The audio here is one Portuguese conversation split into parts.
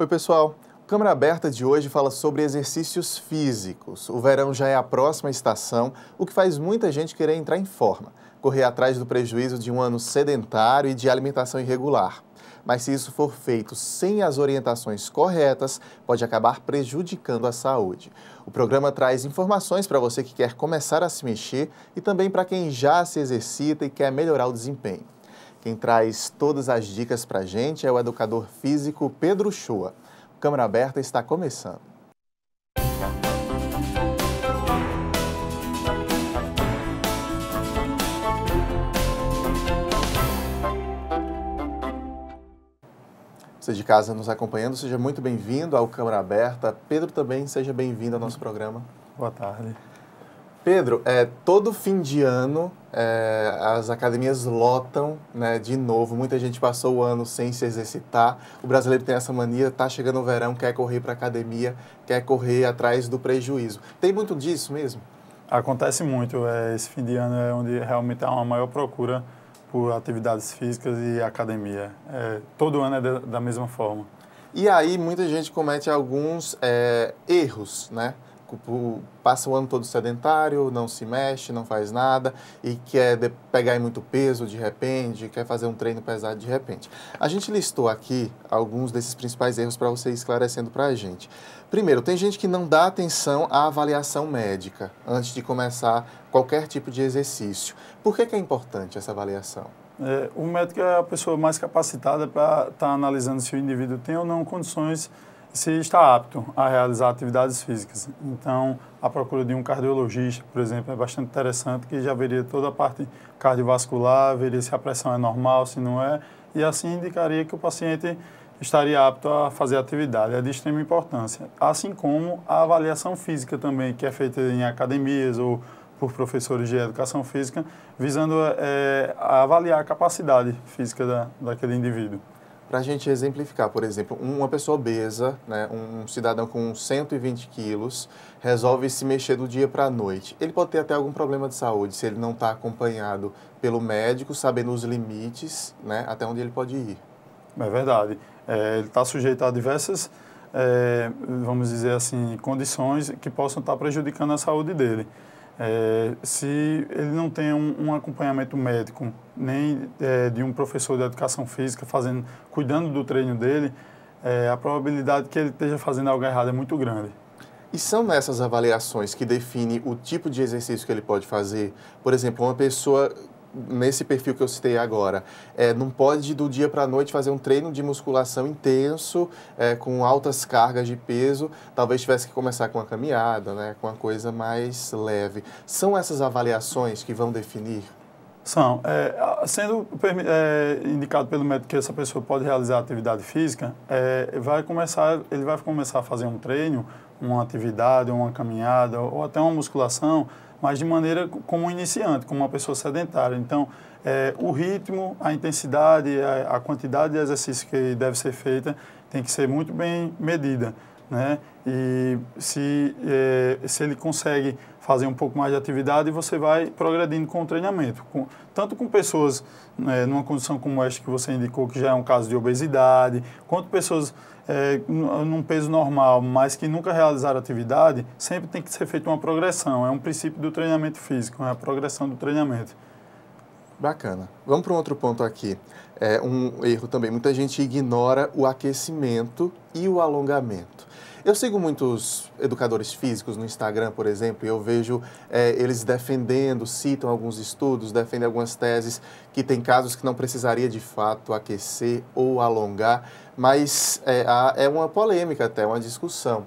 Oi, pessoal. O Câmara Aberta de hoje fala sobre exercícios físicos. O verão já é a próxima estação, o que faz muita gente querer entrar em forma, correr atrás do prejuízo de um ano sedentário e de alimentação irregular. Mas se isso for feito sem as orientações corretas, pode acabar prejudicando a saúde. O programa traz informações para você que quer começar a se mexer e também para quem já se exercita e quer melhorar o desempenho. Quem traz todas as dicas para a gente é o educador físico Pedro Shoa. O Câmara Aberta está começando. Você de casa nos acompanhando, seja muito bem-vindo ao Câmara Aberta. Pedro também, seja bem-vindo ao nosso programa. Boa tarde. Pedro, todo fim de ano as academias lotam, né, de novo. Muita gente passou o ano sem se exercitar. O brasileiro tem essa mania, tá chegando o verão, quer correr para a academia, quer correr atrás do prejuízo. Tem muito disso mesmo? Acontece muito. Esse fim de ano é onde realmente há uma maior procura por atividades físicas e academia. Todo ano é da mesma forma. E aí muita gente comete alguns erros, né? Passa o ano todo sedentário, não se mexe, não faz nada e quer pegar em muito peso de repente, quer fazer um treino pesado de repente. A gente listou aqui alguns desses principais erros para você ir esclarecendo para a gente. Primeiro, tem gente que não dá atenção à avaliação médica antes de começar qualquer tipo de exercício. Por que é importante essa avaliação? O médico é a pessoa mais capacitada para estar analisando se o indivíduo tem ou não condições, se está apto a realizar atividades físicas. Então, a procura de um cardiologista, por exemplo, é bastante interessante, que já veria toda a parte cardiovascular, veria se a pressão é normal, se não é, e assim indicaria que o paciente estaria apto a fazer atividade. É de extrema importância. Assim como a avaliação física também, que é feita em academias ou por professores de educação física, visando avaliar a capacidade física daquele indivíduo. Para a gente exemplificar, por exemplo, uma pessoa obesa, né, um cidadão com 120 quilos, resolve se mexer do dia para a noite. Ele pode ter até algum problema de saúde se ele não está acompanhado pelo médico, sabendo os limites, né, até onde ele pode ir. É verdade. Ele está sujeito a diversas, vamos dizer assim, condições que possam estar prejudicando a saúde dele. Se ele não tem um acompanhamento médico, nem de um professor de educação física cuidando do treino dele, a probabilidade que ele esteja fazendo algo errado é muito grande. E são nessas avaliações que define o tipo de exercício que ele pode fazer? Por exemplo, uma pessoa nesse perfil que eu citei agora, não pode do dia para a noite fazer um treino de musculação intenso, com altas cargas de peso, talvez tivesse que começar com uma caminhada, né, com uma coisa mais leve. São essas avaliações que vão definir? São. Sendo indicado pelo médico que essa pessoa pode realizar atividade física, ele vai começar a fazer um treino, uma atividade, uma caminhada ou até uma musculação, mas de maneira como um iniciante, como uma pessoa sedentária. Então, o ritmo, a intensidade, a quantidade de exercício que deve ser feita tem que ser muito bem medida, né? E se ele consegue fazer um pouco mais de atividade, você vai progredindo com o treinamento. Tanto com pessoas numa condição como esta que você indicou, que já é um caso de obesidade, quanto pessoas num peso normal, mas que nunca realizaram atividade, sempre tem que ser feita uma progressão. É um princípio do treinamento físico, é a progressão do treinamento. Bacana. Vamos para um outro ponto aqui. Um erro também. Muita gente ignora o aquecimento e o alongamento. Eu sigo muitos educadores físicos no Instagram, por exemplo, e eu vejo eles defendendo, citam alguns estudos, defendem algumas teses que tem casos que não precisaria de fato aquecer ou alongar, mas é uma polêmica até, uma discussão.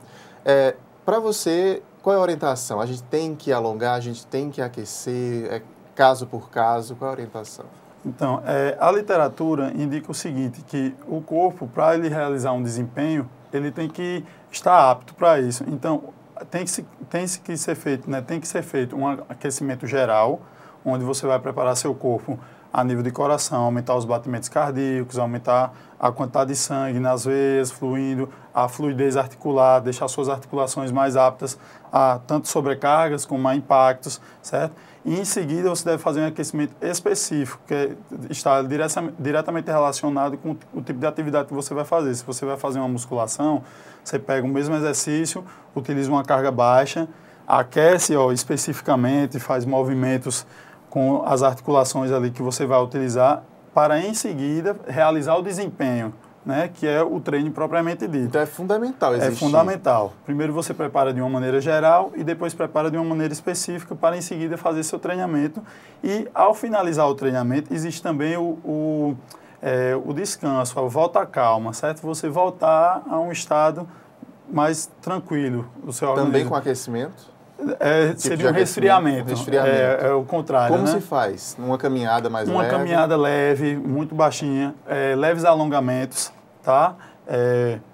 Para você, qual é a orientação? A gente tem que alongar, a gente tem que aquecer, caso por caso, qual é a orientação? Então, a literatura indica o seguinte, que o corpo, para ele realizar um desempenho, ele tem que estar apto para isso. Então, tem que ser feito um aquecimento geral, onde você vai preparar seu corpo a nível de coração, aumentar os batimentos cardíacos, aumentar a quantidade de sangue nas veias, fluindo, a fluidez articular, deixar suas articulações mais aptas a tanto sobrecargas como a impactos, certo? E em seguida você deve fazer um aquecimento específico, que está diretamente relacionado com o tipo de atividade que você vai fazer. Se você vai fazer uma musculação, você pega o mesmo exercício, utiliza uma carga baixa, aquece especificamente, faz movimentos com as articulações ali que você vai utilizar para, em seguida, realizar o desempenho, né, que é o treino propriamente dito. Então é fundamental existir. É fundamental. Primeiro você prepara de uma maneira geral e depois prepara de uma maneira específica para, em seguida, fazer seu treinamento. E, ao finalizar o treinamento, existe também o descanso, a volta à calma, certo? Você voltar a um estado mais tranquilo do seu organismo. Também com aquecimento? Seria um resfriamento. É o contrário. Como né? se faz? Uma caminhada mais leve? Uma caminhada leve, muito baixinha, leves alongamentos, tá?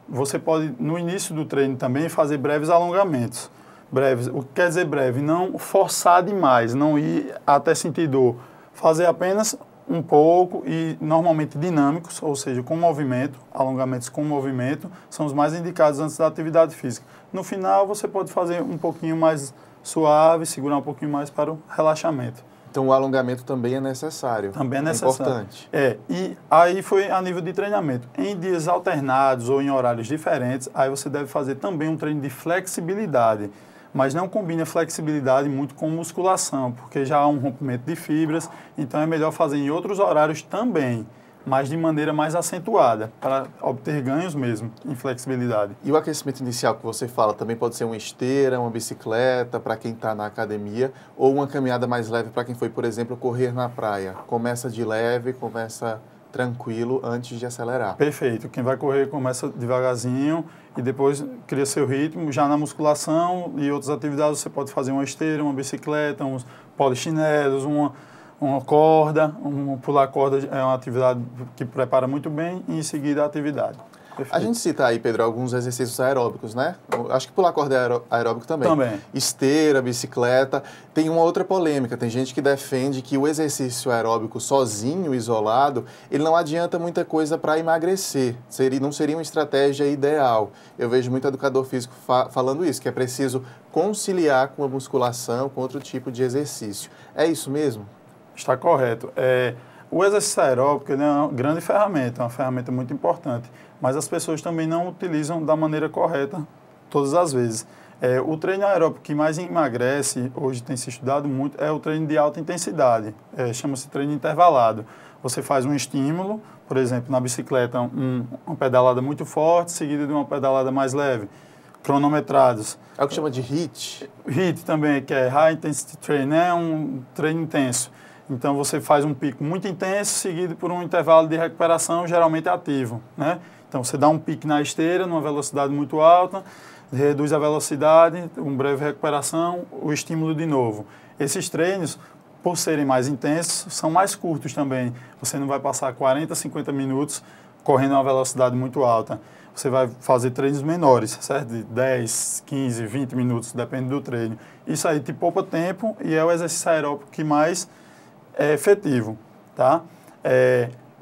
Você pode, no início do treino também, fazer breves alongamentos. Breves, o que quer dizer breve? Não forçar demais, não ir até sentir dor. Fazer apenas um pouco e normalmente dinâmicos, ou seja, com movimento, alongamentos com movimento, são os mais indicados antes da atividade física. No final, você pode fazer um pouquinho mais suave, segurar um pouquinho mais para o relaxamento. Então, o alongamento também é necessário. Também é necessário. É importante. E aí foi a nível de treinamento. Em dias alternados ou em horários diferentes, aí você deve fazer também um treino de flexibilidade. Mas não combina flexibilidade muito com musculação, porque já há um rompimento de fibras, então é melhor fazer em outros horários também, mas de maneira mais acentuada, para obter ganhos mesmo em flexibilidade. E o aquecimento inicial que você fala também pode ser uma esteira, uma bicicleta para quem está na academia, ou uma caminhada mais leve para quem foi, por exemplo, correr na praia. Começa de leve, começa tranquilo antes de acelerar. Perfeito. Quem vai correr começa devagarzinho e depois cria seu ritmo. Já na musculação e outras atividades você pode fazer uma esteira, uma bicicleta, uns polichinelos, uma corda. Pular corda é uma atividade que prepara muito bem e em seguida a atividade. Perfeito. A gente cita aí, Pedro, alguns exercícios aeróbicos, né? Acho que pular corda é aeróbico também. Também. Esteira, bicicleta. Tem uma outra polêmica. Tem gente que defende que o exercício aeróbico sozinho, isolado, ele não adianta muita coisa para emagrecer. Não seria uma estratégia ideal. Eu vejo muito educador físico falando isso, que é preciso conciliar com a musculação, com outro tipo de exercício. É isso mesmo? Está correto. O exercício aeróbico ele é uma grande ferramenta, uma ferramenta muito importante, mas as pessoas também não utilizam da maneira correta todas as vezes. O treino aeróbico que mais emagrece, hoje tem se estudado muito, é o treino de alta intensidade, chama-se treino intervalado. Você faz um estímulo, por exemplo, na bicicleta, uma pedalada muito forte, seguida de uma pedalada mais leve, cronometrados. É o que chama de HIIT? HIIT também, que é High Intensity Training, é um treino intenso. Então, você faz um pico muito intenso, seguido por um intervalo de recuperação, geralmente ativo, né? Então, você dá um pique na esteira, numa velocidade muito alta, reduz a velocidade, uma breve recuperação, o estímulo de novo. Esses treinos, por serem mais intensos, são mais curtos também. Você não vai passar 40, 50 minutos correndo a uma velocidade muito alta. Você vai fazer treinos menores, certo? De 10, 15, 20 minutos, depende do treino. Isso aí te poupa tempo e é o exercício aeróbico que mais é efetivo, tá?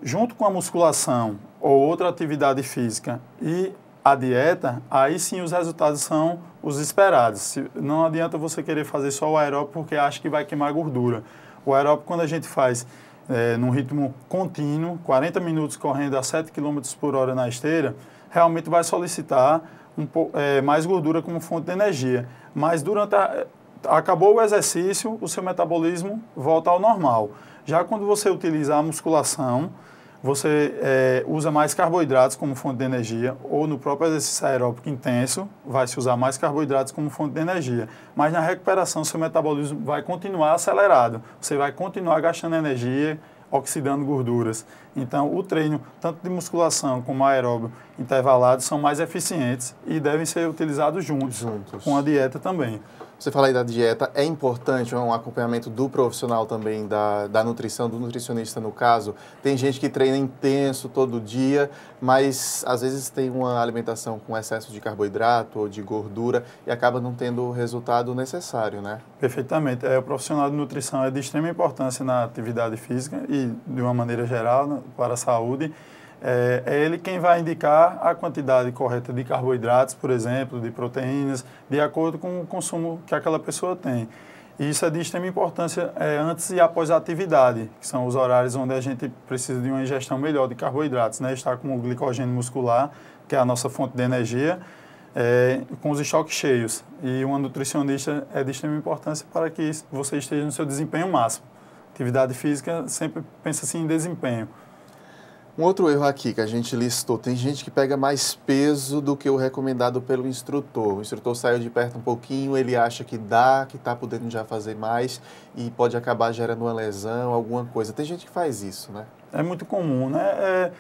Junto com a musculação ou outra atividade física e a dieta, aí sim os resultados são os esperados. Não adianta você querer fazer só o aeróbico porque acha que vai queimar gordura. O aeróbico, quando a gente faz num ritmo contínuo, 40 minutos correndo a 7 km por hora na esteira, realmente vai solicitar mais gordura como fonte de energia. Mas acabou o exercício, o seu metabolismo volta ao normal. Já quando você utiliza a musculação, você usa mais carboidratos como fonte de energia, ou no próprio exercício aeróbico intenso, vai se usar mais carboidratos como fonte de energia. Mas na recuperação, seu metabolismo vai continuar acelerado. Você vai continuar gastando energia, oxidando gorduras. Então, o treino, tanto de musculação como aeróbio intervalado, são mais eficientes e devem ser utilizados juntos. Com a dieta também. Você fala aí da dieta, é importante um acompanhamento do profissional também, da nutrição, do nutricionista no caso. Tem gente que treina intenso todo dia, mas às vezes tem uma alimentação com excesso de carboidrato ou de gordura e acaba não tendo o resultado necessário, né? Perfeitamente. O profissional de nutrição é de extrema importância na atividade física e, de uma maneira geral, para a saúde. É ele quem vai indicar a quantidade correta de carboidratos, por exemplo, de proteínas, de acordo com o consumo que aquela pessoa tem. E isso é de extrema importância antes e após a atividade, que são os horários onde a gente precisa de uma ingestão melhor de carboidratos, né? Estar com o glicogênio muscular, que é a nossa fonte de energia, com os estoques cheios. E uma nutricionista é de extrema importância para que você esteja no seu desempenho máximo. Atividade física sempre pensa assim em desempenho. Um outro erro aqui que a gente listou, tem gente que pega mais peso do que o recomendado pelo instrutor. O instrutor saiu de perto um pouquinho, ele acha que dá, que está podendo já fazer mais e pode acabar gerando uma lesão, alguma coisa. Tem gente que faz isso, né? É muito comum, né?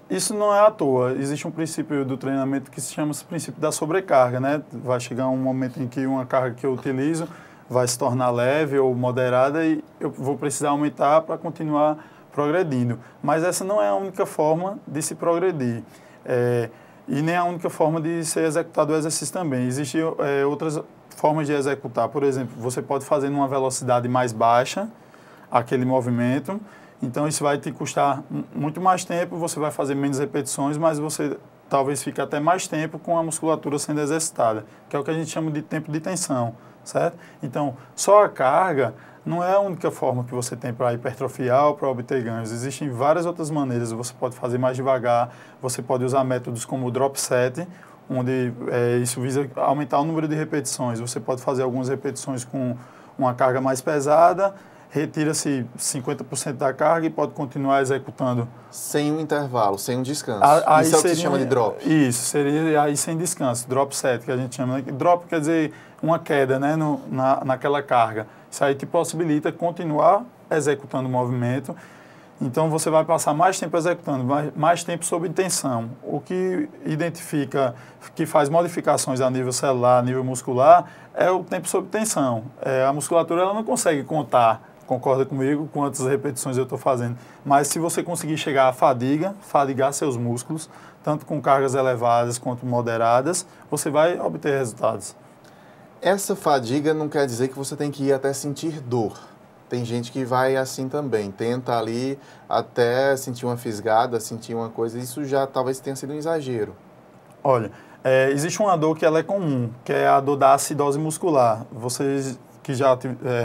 Isso não é à toa. Existe um princípio do treinamento que se chama princípio da sobrecarga, né? Vai chegar um momento em que uma carga que eu utilizo vai se tornar leve ou moderada e eu vou precisar aumentar para continuar progredindo. Mas essa não é a única forma de se progredir. E nem a única forma de ser executado o exercício também. Existem outras formas de executar. Por exemplo, você pode fazer numa velocidade mais baixa aquele movimento. Então, isso vai te custar muito mais tempo, você vai fazer menos repetições, mas você talvez fique até mais tempo com a musculatura sendo exercitada, que é o que a gente chama de tempo de tensão, certo? Então, só a carga não é a única forma que você tem para hipertrofiar ou para obter ganhos. Existem várias outras maneiras. Você pode fazer mais devagar, você pode usar métodos como o drop set, onde isso visa aumentar o número de repetições. Você pode fazer algumas repetições com uma carga mais pesada, retira-se 50% da carga e pode continuar executando. Sem um intervalo, sem um descanso. Isso é o que se chama de drop? Isso, seria aí sem descanso, drop set, que a gente chama. Drop quer dizer uma queda, né, naquela carga. Isso aí te possibilita continuar executando o movimento. Então, você vai passar mais tempo executando, mais tempo sob tensão. O que identifica, que faz modificações a nível celular, a nível muscular, é o tempo sob tensão. A musculatura ela não consegue contar, concorda comigo, quantas repetições eu estou fazendo. Mas se você conseguir chegar à fadigar seus músculos, tanto com cargas elevadas quanto moderadas, você vai obter resultados. Essa fadiga não quer dizer que você tem que ir até sentir dor. Tem gente que vai assim também, tenta ali até sentir uma fisgada, sentir uma coisa, isso já talvez tenha sido um exagero. Olha, existe uma dor que ela é comum, que é a dor da acidose muscular. Vocês que já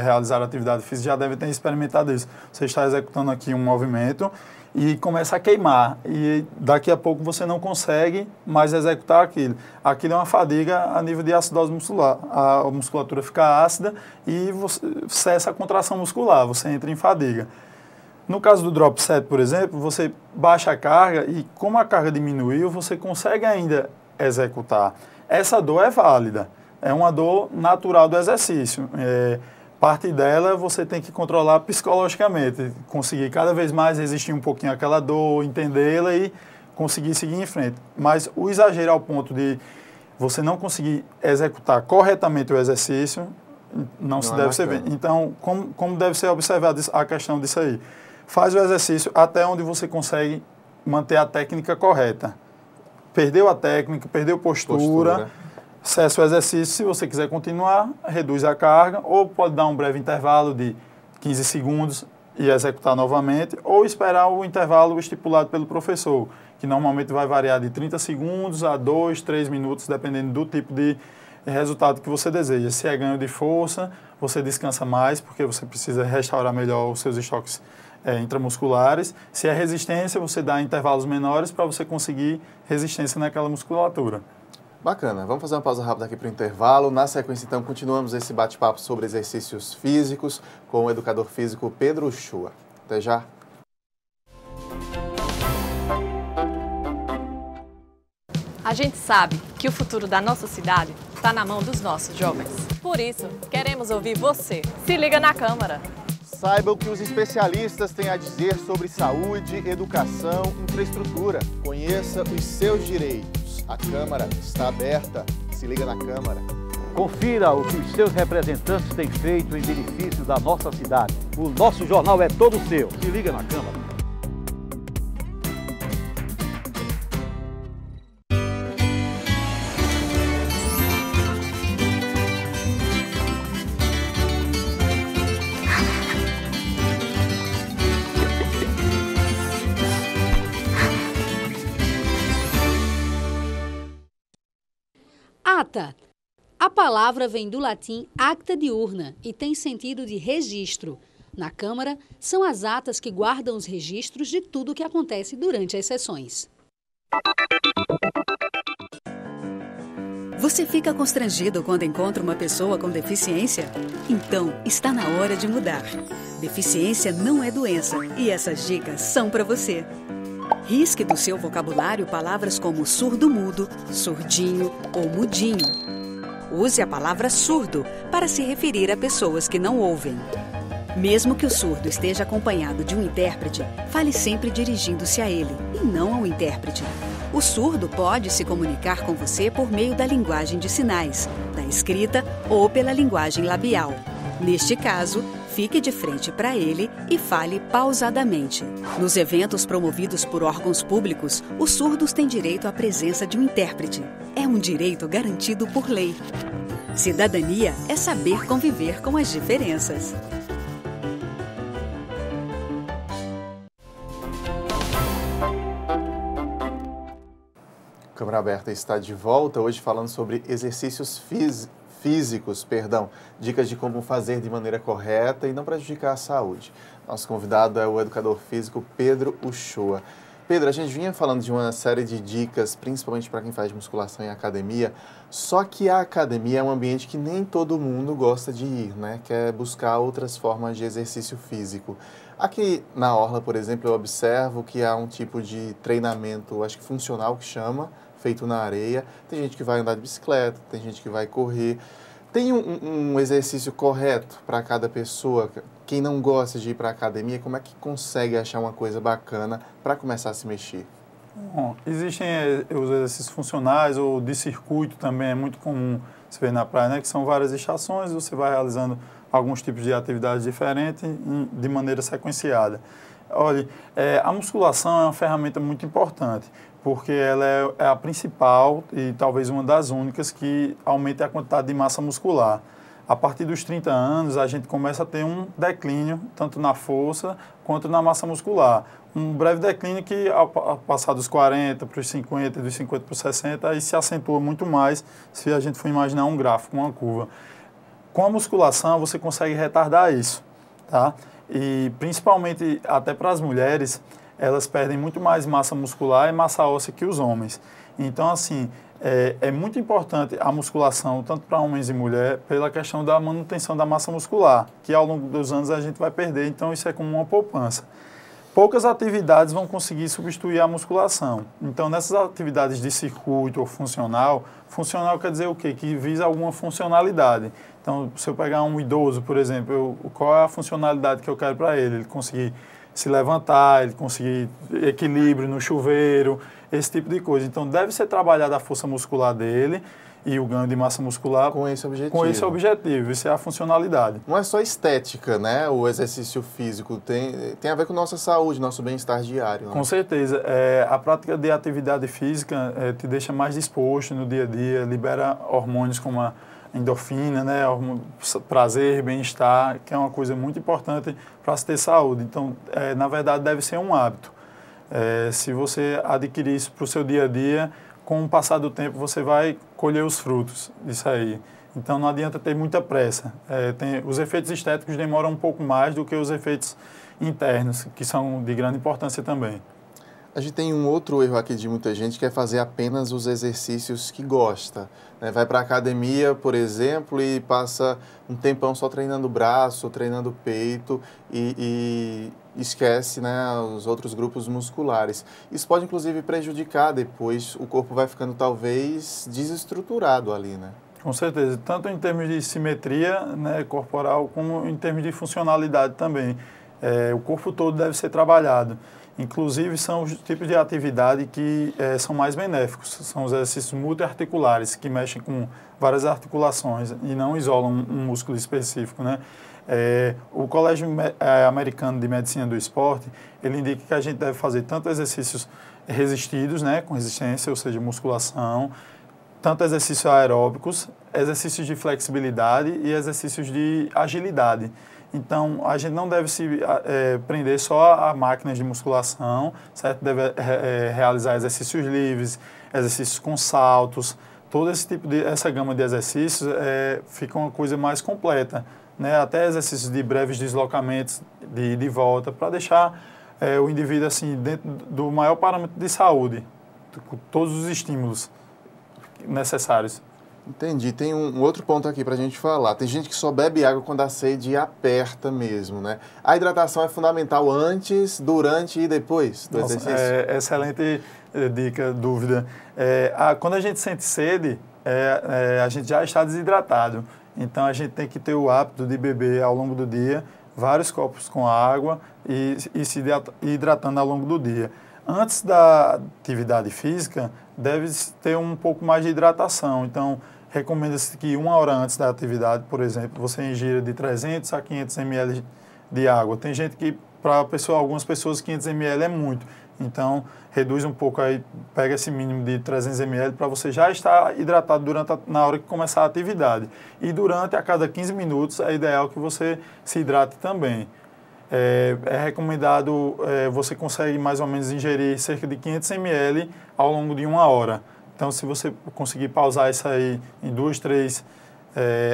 realizaram atividade física já devem ter experimentado isso. Você está executando aqui um movimento e começa a queimar. E daqui a pouco você não consegue mais executar aquilo. Aquilo é uma fadiga a nível de acidose muscular. A musculatura fica ácida e você cessa a contração muscular, você entra em fadiga. No caso do drop set, por exemplo, você baixa a carga e como a carga diminuiu, você consegue ainda executar. Essa dor é válida. É uma dor natural do exercício. Parte dela você tem que controlar psicologicamente, conseguir cada vez mais resistir um pouquinho àquela dor, entendê-la e conseguir seguir em frente. Mas o exagero ao ponto de você não conseguir executar corretamente o exercício, não se deve ser feito. Então, como deve ser observada a questão disso aí? Faz o exercício até onde você consegue manter a técnica correta. Perdeu a técnica, perdeu postura. Cessa o exercício, se você quiser continuar, reduz a carga, ou pode dar um breve intervalo de 15 segundos e executar novamente, ou esperar o intervalo estipulado pelo professor, que normalmente vai variar de 30 segundos a 2, 3 minutos, dependendo do tipo de resultado que você deseja. Se é ganho de força, você descansa mais, porque você precisa restaurar melhor os seus estoques intramusculares. Se é resistência, você dá intervalos menores para você conseguir resistência naquela musculatura. Bacana, vamos fazer uma pausa rápida aqui para o intervalo. Na sequência, então, continuamos esse bate-papo sobre exercícios físicos com o educador físico Pedro Uchoa. Até já! A gente sabe que o futuro da nossa cidade está na mão dos nossos jovens. Por isso, queremos ouvir você. Se liga na Câmara! Saiba o que os especialistas têm a dizer sobre saúde, educação, infraestrutura. Conheça os seus direitos. A Câmara está aberta. Se liga na Câmara. Confira o que os seus representantes têm feito em benefício da nossa cidade. O nosso jornal é todo seu. Se liga na Câmara. Ata. A palavra vem do latim acta diurna e tem sentido de registro. Na Câmara, são as atas que guardam os registros de tudo o que acontece durante as sessões. Você fica constrangido quando encontra uma pessoa com deficiência? Então, está na hora de mudar. Deficiência não é doença e essas dicas são para você. Risque do seu vocabulário palavras como surdo-mudo, surdinho ou mudinho. Use a palavra surdo para se referir a pessoas que não ouvem. Mesmo que o surdo esteja acompanhado de um intérprete, fale sempre dirigindo-se a ele e não ao intérprete. O surdo pode se comunicar com você por meio da linguagem de sinais, da escrita ou pela linguagem labial. Neste caso, fique de frente para ele e fale pausadamente. Nos eventos promovidos por órgãos públicos, os surdos têm direito à presença de um intérprete. É um direito garantido por lei. Cidadania é saber conviver com as diferenças. Câmara Aberta está de volta, hoje falando sobre exercícios físicos, dicas de como fazer de maneira correta e não prejudicar a saúde. Nosso convidado é o educador físico Pedro Uchoa. Pedro, a gente vinha falando de uma série de dicas, principalmente para quem faz musculação em academia, só que a academia é um ambiente que nem todo mundo gosta de ir, né? Quer buscar outras formas de exercício físico. Aqui na Orla, por exemplo, eu observo que há um tipo de treinamento, acho que funcional, que chama, feito na areia. Tem gente que vai andar de bicicleta, tem gente que vai correr. Tem um exercício correto para cada pessoa? Quem não gosta de ir para a academia, como é que consegue achar uma coisa bacana para começar a se mexer? Bom, existem os exercícios funcionais ou de circuito também, é muito comum se ver na praia, né? Que são várias estações, você vai realizando alguns tipos de atividades diferentes de maneira sequenciada. Olha, a musculação é uma ferramenta muito importante, porque ela é a principal e talvez uma das únicas que aumenta a quantidade de massa muscular. A partir dos 30 anos, a gente começa a ter um declínio, tanto na força quanto na massa muscular. Um breve declínio que, ao passar dos 40 para os 50 e dos 50 para os 60, aí se acentua muito mais se a gente for imaginar um gráfico, uma curva. Com a musculação, você consegue retardar isso, tá? E principalmente até para as mulheres, elas perdem muito mais massa muscular e massa óssea que os homens. Então, assim, é muito importante a musculação, tanto para homens e mulheres, pela questão da manutenção da massa muscular, que ao longo dos anos a gente vai perder, então isso é como uma poupança. Poucas atividades vão conseguir substituir a musculação. Então, nessas atividades de circuito ou funcional quer dizer o quê? Que visa alguma funcionalidade. Então, se eu pegar um idoso, por exemplo, qual é a funcionalidade que eu quero para ele? Ele conseguir se levantar, ele conseguir equilíbrio no chuveiro, esse tipo de coisa. Então, deve ser trabalhada a força muscular dele e o ganho de massa muscular com esse objetivo. Com esse objetivo, isso é a funcionalidade. Não é só estética, né? O exercício físico tem a ver com nossa saúde, nosso bem-estar diário. Né? Com certeza. A prática de atividade física te deixa mais disposto no dia a dia, libera hormônios como a endorfina, né? Prazer, bem-estar, que é uma coisa muito importante para se ter saúde. Então, na verdade, deve ser um hábito. Se você adquirir isso para o seu dia a dia, com o passar do tempo, você vai colher os frutos disso aí. Então, não adianta ter muita pressa. Os efeitos estéticos demoram um pouco mais do que os efeitos internos, que são de grande importância também. A gente tem um outro erro aqui de muita gente, que é fazer apenas os exercícios que gosta. Né? Vai para a academia, por exemplo, e passa um tempão só treinando braço, treinando peito e esquece, né, os outros grupos musculares. Isso pode, inclusive, prejudicar depois. O corpo vai ficando, talvez, desestruturado ali, né? Com certeza. Tanto em termos de simetria, né, corporal, como em termos de funcionalidade também. O corpo todo deve ser trabalhado. Inclusive, são os tipos de atividade que são mais benéficos. São os exercícios multiarticulares, que mexem com várias articulações e não isolam um músculo específico, né? O Colégio Americano de Medicina do Esporte, ele indica que a gente deve fazer tanto exercícios resistidos, né, com resistência, ou seja, musculação, tanto exercícios aeróbicos, exercícios de flexibilidade e exercícios de agilidade. Então, a gente não deve se prender só a máquinas de musculação, certo? Deve realizar exercícios livres, exercícios com saltos, todo esse tipo essa gama de exercícios fica uma coisa mais completa, né? Até exercícios de breves deslocamentos de ida e volta, para deixar o indivíduo assim, dentro do maior parâmetro de saúde, com todos os estímulos necessários. Entendi. Tem um outro ponto aqui para a gente falar. Tem gente que só bebe água quando a sede aperta mesmo, né? A hidratação é fundamental antes, durante e depois do exercício? Excelente dica, dúvida. Quando a gente sente sede, a gente já está desidratado. Então, a gente tem que ter o hábito de beber ao longo do dia vários copos com água e se hidratando ao longo do dia. Antes da atividade física, deve ter um pouco mais de hidratação. Então, recomenda-se que 1 hora antes da atividade, por exemplo, você ingira de 300 a 500 ml de água. Tem gente que, para algumas pessoas, 500 ml é muito. Então, reduz um pouco aí, pega esse mínimo de 300 ml para você já estar hidratado na hora que começar a atividade. E a cada 15 minutos, é ideal que você se hidrate também. É recomendado, você consegue mais ou menos ingerir cerca de 500 ml ao longo de 1 hora. Então, se você conseguir pausar isso aí em 2, 3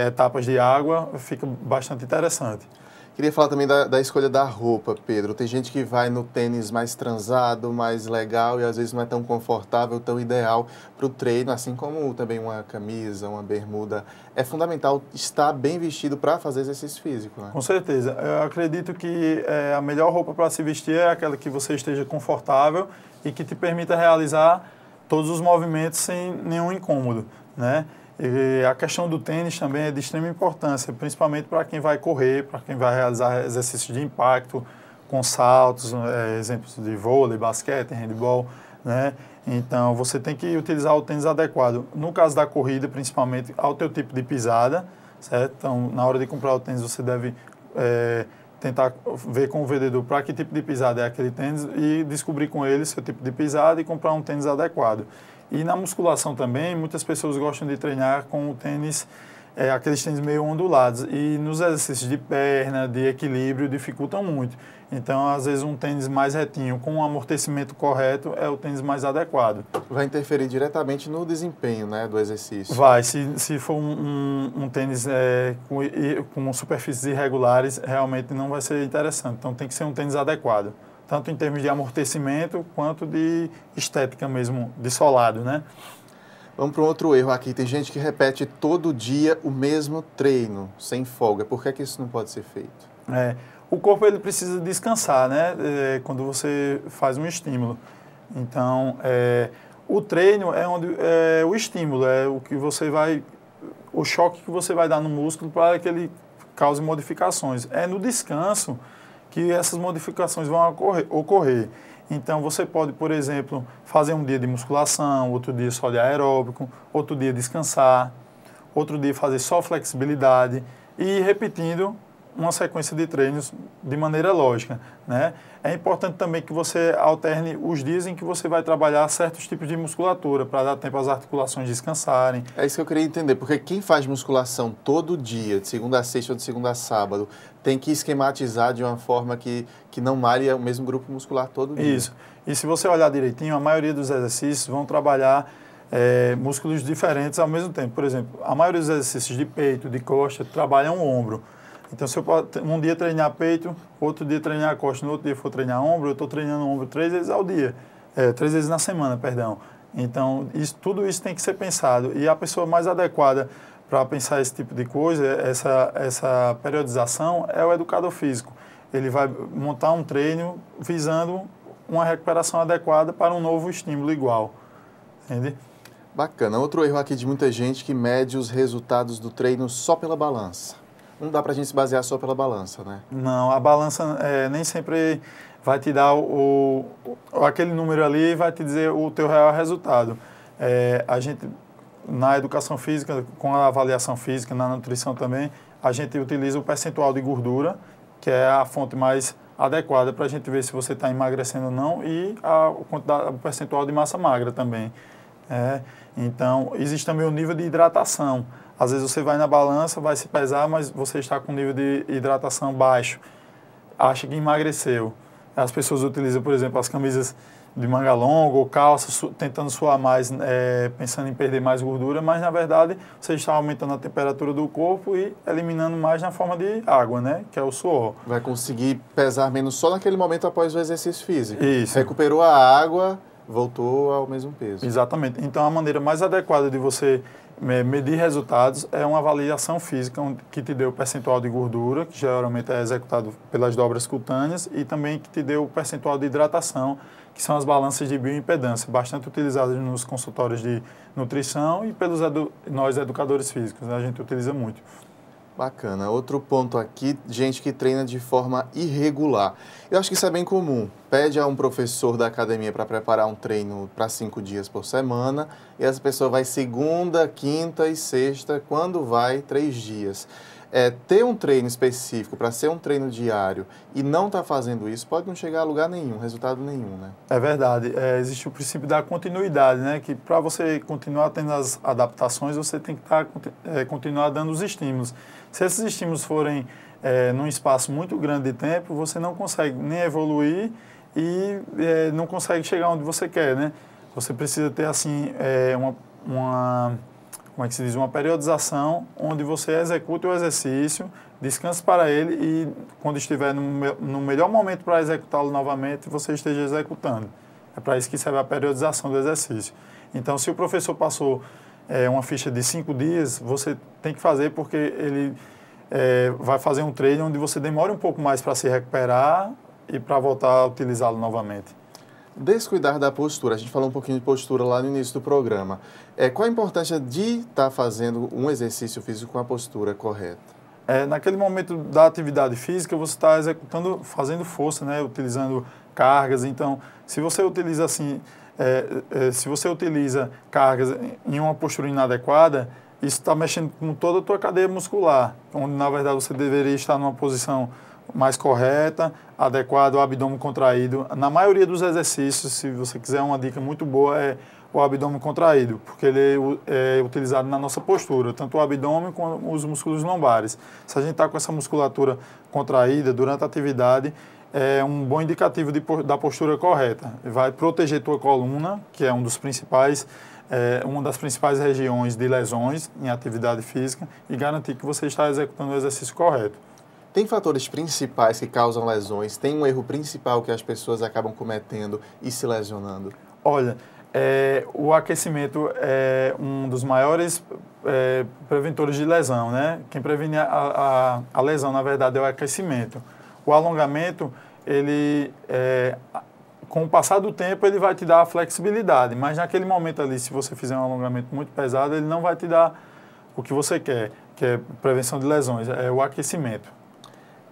etapas de água, fica bastante interessante. Queria falar também da escolha da roupa, Pedro. Tem gente que vai no tênis mais transado, mais legal e às vezes não é tão confortável, tão ideal para o treino, assim como também uma camisa, uma bermuda. É fundamental estar bem vestido para fazer exercício físico, né? Com certeza. Eu acredito que a melhor roupa para se vestir é aquela que você esteja confortável e que te permita realizar todos os movimentos sem nenhum incômodo, né? E a questão do tênis também é de extrema importância, principalmente para quem vai correr, para quem vai realizar exercícios de impacto com saltos, exemplos de vôlei, basquete, handebol, né? Então, você tem que utilizar o tênis adequado. No caso da corrida, principalmente, ao teu tipo de pisada, certo? Então, na hora de comprar o tênis, você deve tentar ver com o vendedor para que tipo de pisada é aquele tênis e descobrir com ele seu tipo de pisada e comprar um tênis adequado. E na musculação também, muitas pessoas gostam de treinar com o tênis, aqueles tênis meio ondulados. E nos exercícios de perna, de equilíbrio, dificultam muito. Então, às vezes, um tênis mais retinho, com um amortecimento correto, é o tênis mais adequado. Vai interferir diretamente no desempenho, né, do exercício? Vai. Se for um tênis com superfícies irregulares, realmente não vai ser interessante. Então, tem que ser um tênis adequado, tanto em termos de amortecimento, quanto de estética mesmo, de solado, né? Vamos para um outro erro aqui. Tem gente que repete todo dia o mesmo treino, sem folga. Por que isso não pode ser feito? O corpo ele precisa descansar, né? Quando você faz um estímulo. Então, o treino é o estímulo, é o que você vai, o choque que você vai dar no músculo para que ele cause modificações. É no descanso que essas modificações vão ocorrer. Então, você pode, por exemplo, fazer um dia de musculação, outro dia só de aeróbico, outro dia descansar, outro dia fazer só flexibilidade e ir repetindo uma sequência de treinos de maneira lógica, né? É importante também que você alterne os dias em que você vai trabalhar certos tipos de musculatura para dar tempo às articulações descansarem. É isso que eu queria entender, porque quem faz musculação todo dia, de segunda a sexta ou de segunda a sábado, tem que esquematizar de uma forma que não malhe o mesmo grupo muscular todo dia. Isso. E se você olhar direitinho, a maioria dos exercícios vão trabalhar músculos diferentes ao mesmo tempo. Por exemplo, a maioria dos exercícios de peito, de costa, trabalham o ombro. Então, se eu um dia treinar peito, outro dia treinar costa, no outro dia for treinar ombro, eu estou treinando ombro 3 vezes ao dia, 3 vezes na semana, perdão. Então, tudo isso tem que ser pensado. E a pessoa mais adequada para pensar esse tipo de coisa, essa periodização, é o educador físico. Ele vai montar um treino visando uma recuperação adequada para um novo estímulo igual. Entende? Bacana. Outro erro aqui de muita gente que mede os resultados do treino só pela balança. Não dá para a gente se basear só pela balança, né? Não, a balança nem sempre vai te dar aquele número ali, vai te dizer o teu real resultado. A gente, na educação física, com a avaliação física, na nutrição também, a gente utiliza o percentual de gordura, que é a fonte mais adequada para a gente ver se você está emagrecendo ou não, e o percentual de massa magra também. Então, existe também o nível de hidratação. Às vezes você vai na balança, vai se pesar, mas você está com nível de hidratação baixo, acha que emagreceu. As pessoas utilizam, por exemplo, as camisas de manga longa ou calças, tentando suar mais, pensando em perder mais gordura, mas na verdade você está aumentando a temperatura do corpo e eliminando mais na forma de água, né? Que é o suor. Vai conseguir pesar menos só naquele momento após o exercício físico. Isso. Recuperou a água, voltou ao mesmo peso. Exatamente. Então a maneira mais adequada de você medir resultados é uma avaliação física que te dê o percentual de gordura, que geralmente é executado pelas dobras cutâneas, e também que te dê o percentual de hidratação, que são as balanças de bioimpedância, bastante utilizadas nos consultórios de nutrição e pelos nós educadores físicos, né? A gente utiliza muito. Bacana. Outro ponto aqui, gente que treina de forma irregular. Eu acho que isso é bem comum. Pede a um professor da academia para preparar um treino para 5 dias por semana e essa pessoa vai segunda, quinta e sexta, quando vai 3 dias. Ter um treino específico para ser um treino diário e não estar fazendo isso pode não chegar a lugar nenhum, resultado nenhum, né? É verdade. Existe o princípio da continuidade, né? Que para você continuar tendo as adaptações, você tem que continuar dando os estímulos. Se esses estímulos forem num espaço muito grande de tempo, você não consegue nem evoluir e não consegue chegar onde você quer, né? Você precisa ter, assim, como é que se diz, uma periodização onde você execute o exercício, descanse para ele e quando estiver no melhor momento para executá-lo novamente, você esteja executando. É para isso que serve a periodização do exercício. Então, se o professor passou uma ficha de 5 dias, você tem que fazer porque ele vai fazer um treino onde você demora um pouco mais para se recuperar e para voltar a utilizá-lo novamente. Descuidar da postura. A gente falou um pouquinho de postura lá no início do programa. Qual a importância de estar fazendo um exercício físico com a postura correta? Naquele momento da atividade física, você está executando, fazendo força, né? Utilizando cargas. Então, se você utiliza assim, se você utiliza cargas em uma postura inadequada, isso está mexendo com toda a tua cadeia muscular, onde na verdade você deveria estar numa posição mais correta, adequado, o abdômen contraído. Na maioria dos exercícios, se você quiser uma dica muito boa, é o abdômen contraído, porque ele é utilizado na nossa postura, tanto o abdômen como os músculos lombares. Se a gente está com essa musculatura contraída durante a atividade, é um bom indicativo da postura correta. Vai proteger tua coluna, que é uma das principais regiões de lesões em atividade física, e garantir que você está executando o exercício correto. Tem fatores principais que causam lesões? Tem um erro principal que as pessoas acabam cometendo e se lesionando? Olha, o aquecimento é um dos maiores preventores de lesão, né? Quem previne a lesão, na verdade, é o aquecimento. O alongamento, com o passar do tempo, ele vai te dar a flexibilidade, mas naquele momento ali, se você fizer um alongamento muito pesado, ele não vai te dar o que você quer, que é prevenção de lesões, é o aquecimento.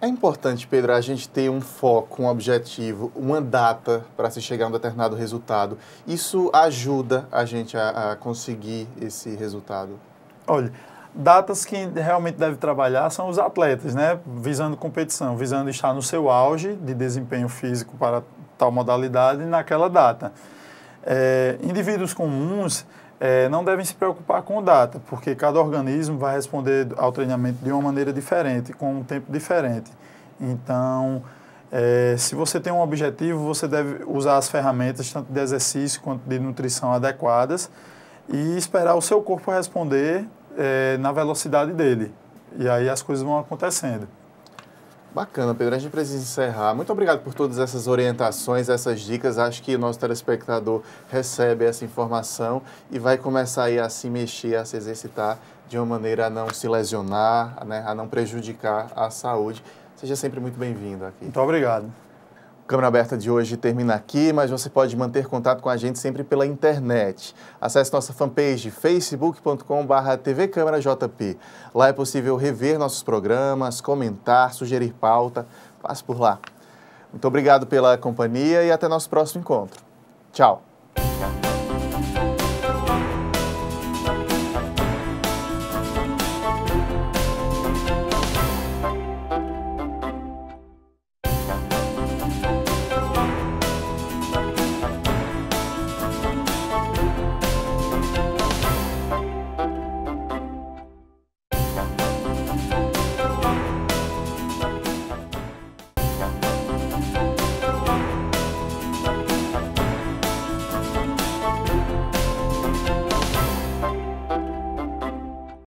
É importante, Pedro, a gente ter um foco, um objetivo, uma data para se chegar a um determinado resultado. Isso ajuda a gente a conseguir esse resultado? Olha, datas que realmente deve trabalhar são os atletas, né? Visando competição, visando estar no seu auge de desempenho físico para tal modalidade naquela data. Indivíduos comuns não devem se preocupar com data, porque cada organismo vai responder ao treinamento de uma maneira diferente, com um tempo diferente. Então, se você tem um objetivo, você deve usar as ferramentas, tanto de exercício quanto de nutrição adequadas, e esperar o seu corpo responder na velocidade dele. E aí as coisas vão acontecendo. Bacana, Pedro. A gente precisa encerrar. Muito obrigado por todas essas orientações, essas dicas. Acho que o nosso telespectador recebe essa informação e vai começar aí a se mexer, a se exercitar de uma maneira a não se lesionar, né, a não prejudicar a saúde. Seja sempre muito bem-vindo aqui. Muito obrigado. O Câmara Aberta de hoje termina aqui, mas você pode manter contato com a gente sempre pela internet. Acesse nossa fanpage facebook.com/tvcâmarajp. Lá é possível rever nossos programas, comentar, sugerir pauta. Passe por lá. Muito obrigado pela companhia e até nosso próximo encontro. Tchau!